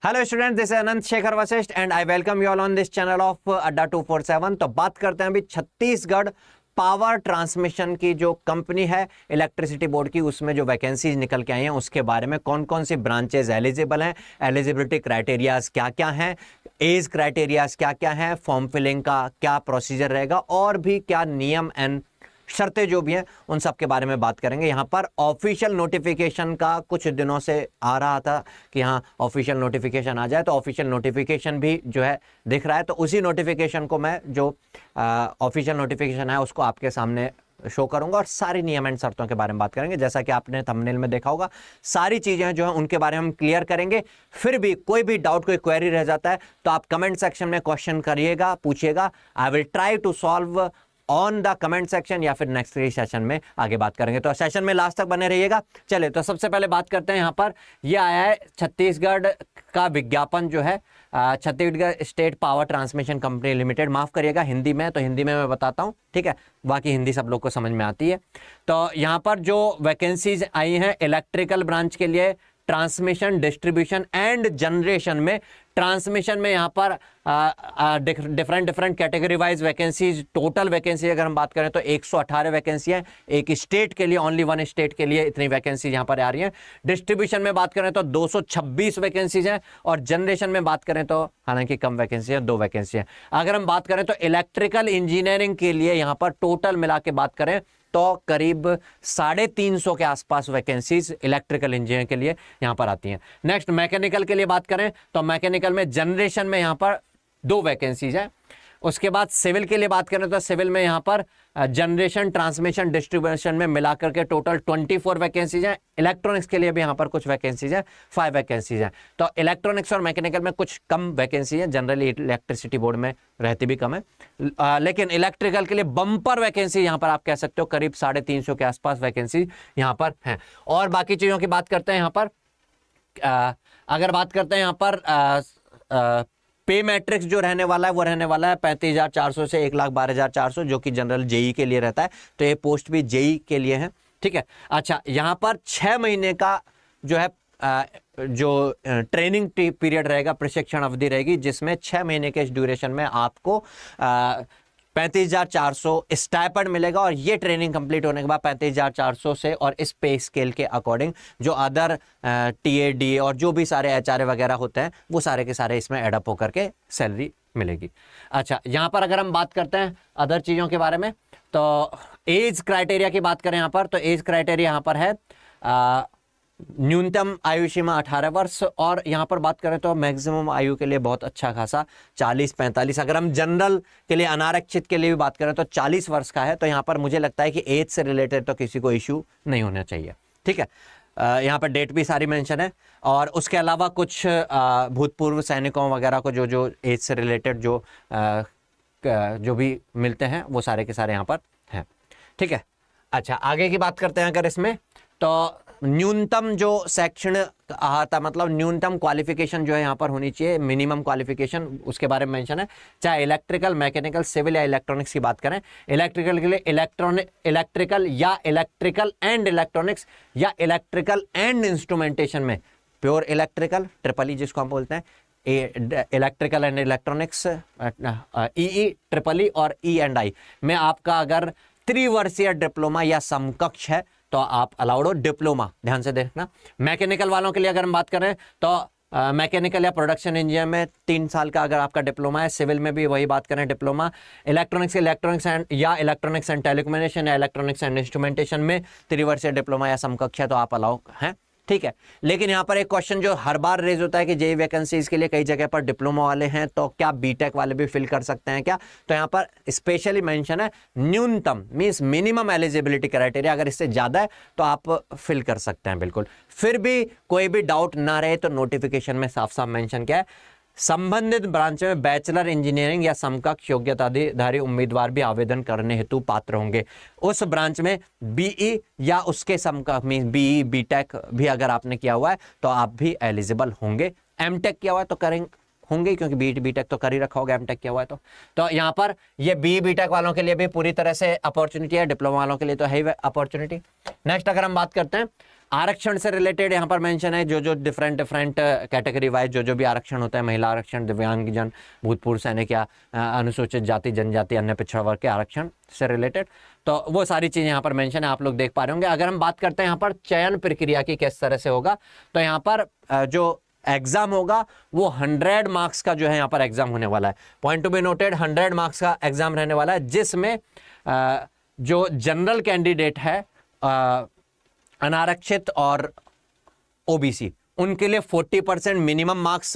Hello student, this is Anant Shekhar Vashishtha and I welcome you all on this channel of अड्डा 247। तो बात करते हैं अभी छत्तीसगढ़ पावर ट्रांसमिशन की जो कंपनी है इलेक्ट्रिसिटी बोर्ड की, उसमें जो वैकेंसीज निकल के आई हैं उसके बारे में। कौन कौन सी ब्रांचेज एलिजिबल हैं, एलिजिबिलिटी क्राइटेरियाज क्या क्या हैं, एज क्राइटेरियाज क्या क्या हैं, फॉर्म फिलिंग का क्या प्रोसीजर रहेगा और भी क्या नियम एंड शर्तें जो भी हैं उन सब के बारे में बात करेंगे। यहाँ पर ऑफिशियल नोटिफिकेशन का कुछ दिनों से आ रहा था कि हाँ ऑफिशियल नोटिफिकेशन आ जाए, तो ऑफिशियल नोटिफिकेशन भी जो है दिख रहा है। तो उसी नोटिफिकेशन को मैं जो ऑफिशियल नोटिफिकेशन है उसको आपके सामने शो करूंगा और सारी नियम एंड शर्तों के बारे में बात करेंगे। जैसा कि आपने थंबनेल में देखा होगा, सारी चीजें जो है उनके बारे में हम क्लियर करेंगे। फिर भी कोई भी डाउट, कोई क्वेरी रह जाता है तो आप कमेंट सेक्शन में क्वेश्चन करिएगा, पूछिएगा। I will try to solve on the comment section या फिर नेक्स्ट सेशन में आगे बात करेंगे। तो सेशन में लास्ट तक बने रहिएगा। चलिए, तो सबसे पहले बात करते हैं। यहाँ पर ये आया है छत्तीसगढ़ का विज्ञापन जो है, Chhattisgarh state power transmission company limited. माफ करिएगा हिंदी में, तो हिंदी में मैं बताता हूँ, ठीक है। बाकी हिंदी सब लोग को समझ में आती है। तो यहाँ पर जो वैकेंसीज आई हैं इलेक्ट्रिकल ब्रांच के लिए, ट्रांसमिशन, डिस्ट्रीब्यूशन एंड जनरेशन में, ट्रांसमिशन में यहाँ पर different category wise vacancies, total vacancy अगर हम बात करें तो 118 वैकेंसी है। एक स्टेट के लिए, ओनली वन स्टेट के लिए इतनी वैकेंसी यहाँ पर आ रही है। डिस्ट्रीब्यूशन में बात करें तो 226 वैकेंसीज हैं और जनरेशन में बात करें तो हालांकि कम वैकेंसी है, 2 वैकेंसी है। अगर हम बात करें तो इलेक्ट्रिकल इंजीनियरिंग के लिए यहाँ पर टोटल मिला के बात करें तो करीब 350 के आसपास वैकेंसीज इलेक्ट्रिकल इंजीनियर के लिए यहाँ पर आती हैं। नेक्स्ट मैकेनिकल के लिए बात करें तो मैकेनिकल में जनरेशन में यहाँ पर 2 वैकेंसीज है। उसके बाद सिविल के लिए बात करें तो सिविल में यहाँ पर जनरेशन, ट्रांसमिशन, डिस्ट्रीब्यूशन में मिलाकर के टोटल 24 वैकेंसीज हैं। इलेक्ट्रॉनिक्स के लिए भी यहाँ पर कुछ वैकेंसीज हैं, 5 वैकेंसीज हैं। तो इलेक्ट्रॉनिक्स और मैकेनिकल में कुछ कम वैकेंसी है, जनरली इलेक्ट्रिसिटी बोर्ड में रहती भी कम है। लेकिन इलेक्ट्रिकल के लिए बम्पर वैकेंसी यहाँ पर आप कह सकते हो, करीब 350 के आसपास वैकेंसी यहाँ पर है। और बाकी चीज़ों की बात करते हैं यहाँ पर। अगर बात करते हैं यहाँ पर पे मैट्रिक्स जो रहने वाला है वो रहने वाला है 35,400 से 1,12,400, जो कि जनरल जेई के लिए रहता है। तो ये पोस्ट भी जेई के लिए है, ठीक है। अच्छा, यहाँ पर 6 महीने का जो है जो ट्रेनिंग पीरियड रहेगा, प्रशिक्षण अवधि रहेगी, जिसमें 6 महीने के इस ड्यूरेशन में आपको 35,400 स्टाइपेंड मिलेगा। और ये ट्रेनिंग कंप्लीट होने के बाद 35,400 से और इस पे स्केल के अकॉर्डिंग जो अदर टीएडी और जो भी सारे एचआरए वगैरह होते हैं वो सारे के सारे इसमें एडअप होकर के सैलरी मिलेगी। अच्छा, यहाँ पर अगर हम बात करते हैं अदर चीज़ों के बारे में तो एज क्राइटेरिया की बात करें यहाँ पर, तो एज क्राइटेरिया यहाँ पर है न्यूनतम आयु सीमा 18 वर्ष। और यहाँ पर बात करें तो मैक्सिमम आयु के लिए बहुत अच्छा खासा 40-45। अगर हम जनरल के लिए, अनारक्षित के लिए भी बात करें तो 40 वर्ष का है। तो यहाँ पर मुझे लगता है कि एज से रिलेटेड तो किसी को इश्यू नहीं होना चाहिए, ठीक है। यहाँ पर डेट भी सारी मेंशन है। और उसके अलावा कुछ भूतपूर्व सैनिकों वगैरह को जो एज से रिलेटेड जो भी मिलते हैं वो सारे के सारे यहाँ पर हैं, ठीक है। अच्छा, आगे की बात करते हैं अगर इसमें, तो न्यूनतम जो सेक्शन आता, मतलब न्यूनतम क्वालिफिकेशन जो है यहाँ पर होनी चाहिए, मिनिमम क्वालिफिकेशन, उसके बारे में मेंशन है। चाहे इलेक्ट्रिकल, मैकेनिकल, सिविल या इलेक्ट्रॉनिक्स की बात करें, इलेक्ट्रिकल के लिए इलेक्ट्रिकल या इलेक्ट्रिकल एंड इलेक्ट्रॉनिक्स या इलेक्ट्रिकल एंड इंस्ट्रूमेंटेशन में प्योर इलेक्ट्रिकल, ट्रिपल ई जिसको हम बोलते हैं, electrical and electronics, E triple E और ई एंड आई में आपका अगर 3 वर्षीय डिप्लोमा या समकक्ष है तो आप अलाउड हो। डिप्लोमा ध्यान से देखना। मैकेनिकल वालों के लिए अगर हम बात करें तो मैकेनिकल या प्रोडक्शन इंजीनियर में 3 साल का अगर आपका डिप्लोमा है। सिविल में भी वही बात करें, डिप्लोमा। इलेक्ट्रॉनिक्स एंड टेलीकम्युनिकेशन या इलेक्ट्रॉनिक्स एंड इंस्ट्रूमेंटेशन में 3 वर्षीय डिप्लोमा या समकक्ष है तो आप अलाउ हैं, ठीक है। लेकिन यहाँ पर एक क्वेश्चन जो हर बार रेज होता है कि जेई वैकेंसीज के लिए कई जगह पर डिप्लोमा वाले हैं, तो क्या बीटेक वाले भी फिल कर सकते हैं क्या? तो यहाँ पर स्पेशली मेंशन है न्यूनतम मींस मिनिमम एलिजिबिलिटी क्राइटेरिया, अगर इससे ज़्यादा है तो आप फिल कर सकते हैं बिल्कुल। फिर भी कोई भी डाउट ना रहे तो नोटिफिकेशन में साफ साफ मेंशन क्या है, संबंधित ब्रांच में बैचलर इंजीनियरिंग या समकक्ष योग्यताधारी उम्मीदवार भी आवेदन करने हेतु पात्र होंगे। उस ब्रांच में बीई या उसके समकक्ष मींस बीई बीटेक भी अगर आपने किया हुआ है तो आप भी एलिजिबल होंगे। एमटेक किया हुआ है तो करेंगे होंगे, क्योंकि बीटेक तो कर ही रखा होगा, एमटेक किया हुआ है तो यहाँ पर ये बीई बीटेक वालों के लिए भी पूरी तरह से अपॉर्चुनिटी है, डिप्लोमा वालों के लिए तो है ही अपॉर्चुनिटी। नेक्स्ट अगर हम बात करते हैं आरक्षण से रिलेटेड यहाँ पर मेंशन है, जो जो डिफरेंट कैटेगरी वाइज जो भी आरक्षण होता है, महिला आरक्षण, दिव्यांगजन, भूतपूर्व सैनिक या अनुसूचित जाति जनजाति अन्य पिछड़ा वर्ग के आरक्षण से रिलेटेड, तो वो सारी चीज़ें यहाँ पर मेंशन है, आप लोग देख पा रहे होंगे। अगर हम बात करते हैं यहाँ पर चयन प्रक्रिया की किस तरह से होगा, तो यहाँ पर जो एग्जाम होगा वो 100 मार्क्स का जो है यहाँ पर एग्जाम होने वाला है। Point to be noted, 100 marks का एग्जाम रहने वाला है, जिसमें जो जनरल कैंडिडेट है, अनारक्षित और ओबीसी, उनके लिए 40% मिनिमम मार्क्स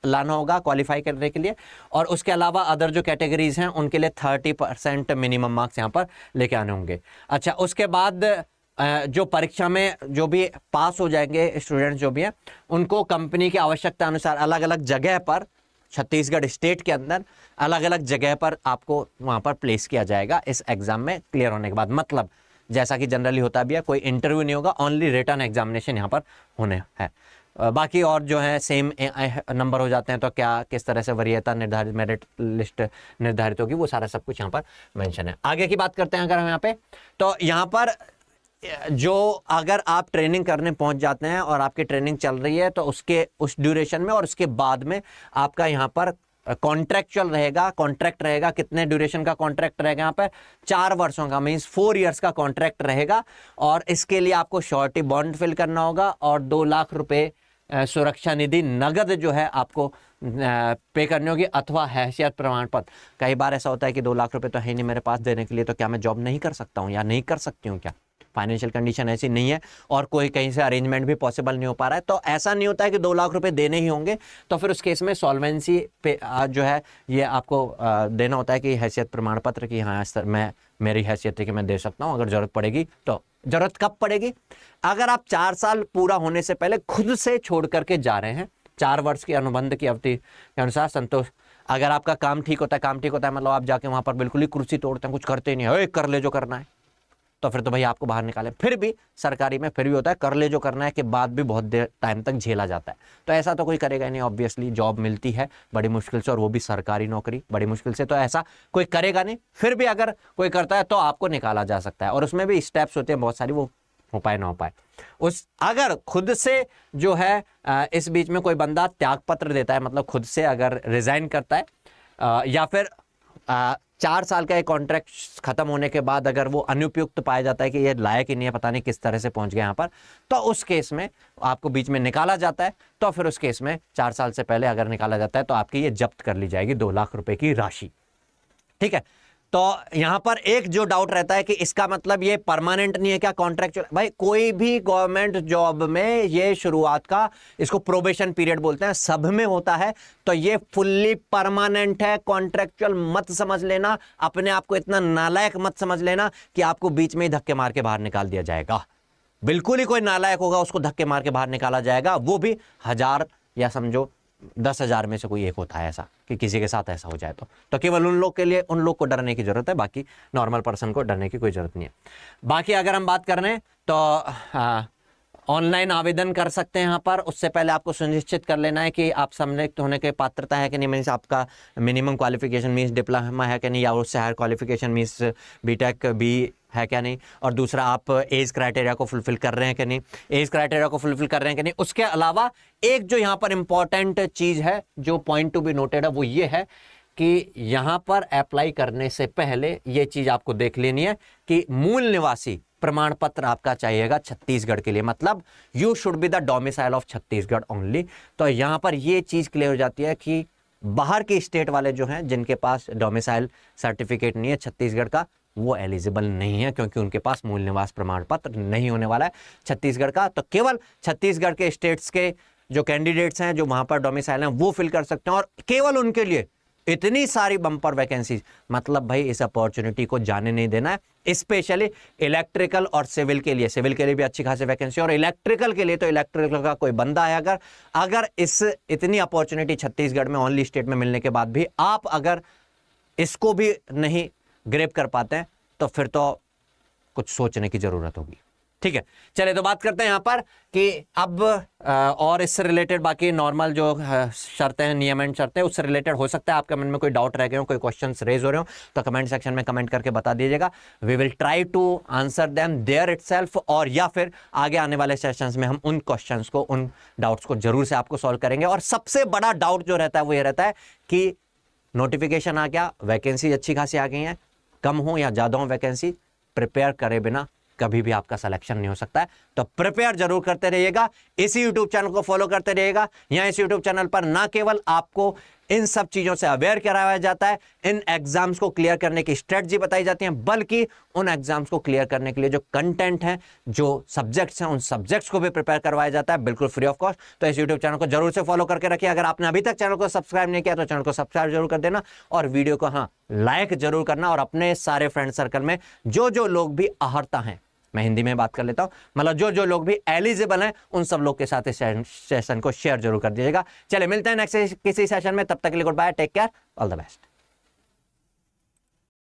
लाना होगा क्वालिफाई करने के लिए, और उसके अलावा अदर जो कैटेगरीज हैं उनके लिए 30% मिनिमम मार्क्स यहाँ पर लेके आने होंगे। अच्छा, उसके बाद जो परीक्षा में जो भी पास हो जाएंगे स्टूडेंट्स जो भी हैं, उनको कंपनी की आवश्यकता अनुसार अलग अलग जगह पर, छत्तीसगढ़ स्टेट के अंदर अलग अलग जगह पर आपको वहाँ पर प्लेस किया जाएगा इस एग्जाम में क्लियर होने के बाद। मतलब जैसा कि जनरली होता भी है, कोई इंटरव्यू नहीं होगा, ओनली रिटन एग्जामिनेशन यहाँ पर होने हैं। बाकी और जो है सेम नंबर हो जाते हैं, तो क्या किस तरह से वरीयता निर्धारित, मेरिट लिस्ट निर्धारित होगी, वो सारा सब कुछ यहाँ पर मेंशन है। आगे की बात करते हैं अगर हम यहाँ पे, तो यहाँ पर जो अगर आप ट्रेनिंग करने पहुंच जाते हैं और आपकी ट्रेनिंग चल रही है, तो उसके उस ड्यूरेशन में और उसके बाद में आपका यहाँ पर कॉन्ट्रैक्चुअल रहेगा, कॉन्ट्रैक्ट रहेगा। कितने ड्यूरेशन का कॉन्ट्रैक्ट रहेगा यहाँ पर? 4 वर्षों का, मींस 4 इयर्स का कॉन्ट्रैक्ट रहेगा, और इसके लिए आपको श्योरिटी बॉन्ड फिल करना होगा और 2 लाख रुपए सुरक्षा निधि नगद जो है आपको पे करनी होगी, अथवा हैसियत प्रमाण पत्र। कई बार ऐसा होता है कि 2 लाख रुपए तो है नहीं मेरे पास देने के लिए, तो क्या मैं जॉब नहीं कर सकता हूँ या नहीं कर सकती हूँ, क्या फाइनेंशियल कंडीशन ऐसी नहीं है और कोई कहीं से अरेंजमेंट भी पॉसिबल नहीं हो पा रहा है, तो ऐसा नहीं होता है कि 2 लाख रुपए देने ही होंगे। तो फिर उस केस में सॉल्वेंसी पे जो है ये आपको देना होता है कि हैसियत प्रमाण पत्र की हाँ मैं मेरी हैसियत है कि मैं दे सकता हूँ। अगर जरूरत पड़ेगी तो जरूरत कब पड़ेगी? अगर आप 4 साल पूरा होने से पहले खुद से छोड़ करके जा रहे हैं, 4 वर्ष की अनुबंध की अवधि के अनुसार संतोष, अगर आपका काम ठीक होता है, काम ठीक होता है मतलब आप जाके वहां पर बिल्कुल ही कुर्सी तोड़ते हैं, कुछ करते ही नहीं है, कर ले जो करना है, तो फिर तो भाई आपको बाहर निकाले। फिर भी सरकारी में फिर भी होता है कर ले जो करना है के बाद भी बहुत देर टाइम तक झेला जाता है, तो ऐसा तो कोई करेगा नहीं। ऑब्वियसली जॉब मिलती है बड़ी मुश्किल से, और वो भी सरकारी नौकरी बड़ी मुश्किल से, तो ऐसा कोई करेगा नहीं। फिर भी अगर कोई करता है तो आपको निकाला जा सकता है, और उसमें भी स्टेप्स होते हैं बहुत सारी, वो हो पाए ना हो पाए। उस अगर खुद से जो है इस बीच में कोई बंदा त्याग पत्र देता है, मतलब खुद से अगर रिजाइन करता है या फिर 4 साल का एक कॉन्ट्रैक्ट खत्म होने के बाद अगर वो अनुपयुक्त पाया जाता है कि ये लायक ही नहीं है, पता नहीं किस तरह से पहुंच गया यहाँ पर, तो उस केस में आपको बीच में निकाला जाता है। तो फिर उस केस में 4 साल से पहले अगर निकाला जाता है तो आपकी ये जब्त कर ली जाएगी 2 लाख रुपए की राशि। ठीक है, तो यहां पर एक जो डाउट रहता है कि इसका मतलब ये परमानेंट नहीं है क्या कॉन्ट्रैक्चुअल? भाई कोई भी गवर्नमेंट जॉब में ये शुरुआत का, इसको प्रोबेशन पीरियड बोलते हैं, सब में होता है, तो ये फुल्ली परमानेंट है। कॉन्ट्रैक्चुअल मत समझ लेना, अपने आप को इतना नालायक मत समझ लेना कि आपको बीच में ही धक्के मार के बाहर निकाल दिया जाएगा। बिल्कुल ही कोई नालायक होगा उसको धक्के मार के बाहर निकाला जाएगा, वो भी 1000 या समझो 10,000 में से कोई एक होता है ऐसा कि किसी के साथ ऐसा हो जाए, तो केवल उन लोग के लिए, उन लोग को डरने की जरूरत है, बाकी नॉर्मल पर्सन को डरने की कोई जरूरत नहीं है। बाकी अगर हम बात कर रहे हैं तो ऑनलाइन आवेदन कर सकते हैं यहाँ पर। उससे पहले आपको सुनिश्चित कर लेना है कि आप सम्मिलित होने के पात्रता है कि नहीं, मीन्स आपका मिनिमम क्वालिफिकेशन मीन्स डिप्लोमा है कि नहीं, या उससे हायर क्वालिफिकेशन मीन्स बीटेक बी है क्या नहीं, और दूसरा आप एज क्राइटेरिया को फुलफिल कर रहे हैं कि नहीं, एज क्राइटेरिया को फुलफिल कर रहे हैं कि नहीं। उसके अलावा एक जो यहाँ पर इंपॉर्टेंट चीज है, जो पॉइंट टू बी नोटेड है, वो ये है कि यहाँ पर अप्लाई करने से पहले ये चीज आपको देख लेनी है कि मूल निवासी प्रमाण पत्र आपका चाहिएगा छत्तीसगढ़ के लिए, मतलब you should be the domicile of Chhattisgarh only. तो यहाँ पर ये चीज क्लियर हो जाती है कि बाहर के स्टेट वाले जो हैं जिनके पास डोमिसाइल सर्टिफिकेट नहीं है छत्तीसगढ़ का, वो एलिजिबल नहीं है, क्योंकि उनके पास मूल निवास प्रमाण पत्र नहीं होने वाला है छत्तीसगढ़ का। तो केवल छत्तीसगढ़ के स्टेट्स के जो कैंडिडेट्स हैं जो वहां पर डोमिसाइल हैं वो फिल कर सकते हैं, और केवल उनके लिए इतनी सारी बम्पर वैकेंसीज, मतलब भाई इस अपॉर्चुनिटी को जाने नहीं देना है। स्पेशली इलेक्ट्रिकल और सिविल के लिए, सिविल के लिए भी अच्छी खासी वैकेंसी, और इलेक्ट्रिकल के लिए तो इलेक्ट्रिकल का कोई बंदा है अगर इस इतनी अपॉर्चुनिटी छत्तीसगढ़ में ओनली स्टेट में मिलने के बाद भी आप अगर इसको भी नहीं ग्रैब कर पाते हैं, तो फिर तो कुछ सोचने की जरूरत होगी। ठीक है, चलिए तो बात करते हैं यहाँ पर कि अब और इससे रिलेटेड बाकी नॉर्मल जो शर्तें हैं, नियम एंड शर्तें, उससे रिलेटेड हो सकता है आपके मन में कोई डाउट रह गए हो, कोई क्वेश्चंस रेज हो रहे हो, तो कमेंट सेक्शन में कमेंट करके बता दीजिएगा। We will try to answer them there itself, और या फिर आगे आने वाले सेशंस में हम उन क्वेश्चंस को, उन डाउट्स को जरूर से आपको सॉल्व करेंगे। और सबसे बड़ा डाउट जो रहता है वो ये रहता है कि नोटिफिकेशन आ गया, वैकेंसी अच्छी खासी आ गई है, कम हो या ज्यादा हो वैकेंसी, प्रिपेयर करे बिना कभी भी आपका सिलेक्शन नहीं हो सकता है। तो प्रिपेयर जरूर करते रहिएगा, इसी यूट्यूब चैनल को फॉलो करते रहिएगा। यहाँ इस यूट्यूब चैनल पर ना केवल आपको इन सब चीजों से अवेयर कराया जाता है, इन एग्जाम्स को क्लियर करने की स्ट्रेटजी बताई जाती है, बल्कि उन एग्जाम्स को क्लियर करने के लिए जो कंटेंट है, जो सब्जेक्ट्स हैं, उन सब्जेक्ट्स को भी प्रिपेयर करवाया जाता है बिल्कुल फ्री ऑफ कॉस्ट। तो इस यूट्यूब चैनल को जरूर से फॉलो करके रखिए। अगर आपने अभी तक चैनल को सब्सक्राइब नहीं किया तो चैनल को सब्सक्राइब जरूर कर देना, और वीडियो को हाँ लाइक जरूर करना, और अपने सारे फ्रेंड सर्कल में जो लोग भी अहर्ता हैं, मैं हिंदी में बात कर लेता हूं, मतलब जो लोग भी एलिजिबल हैं, उन सब लोग के साथ इस सेशन को शेयर जरूर कर दीजिएगा। चलिए मिलते हैं नेक्स्ट किसी सेशन में, तब तक के लिए goodbye, take care, all the best.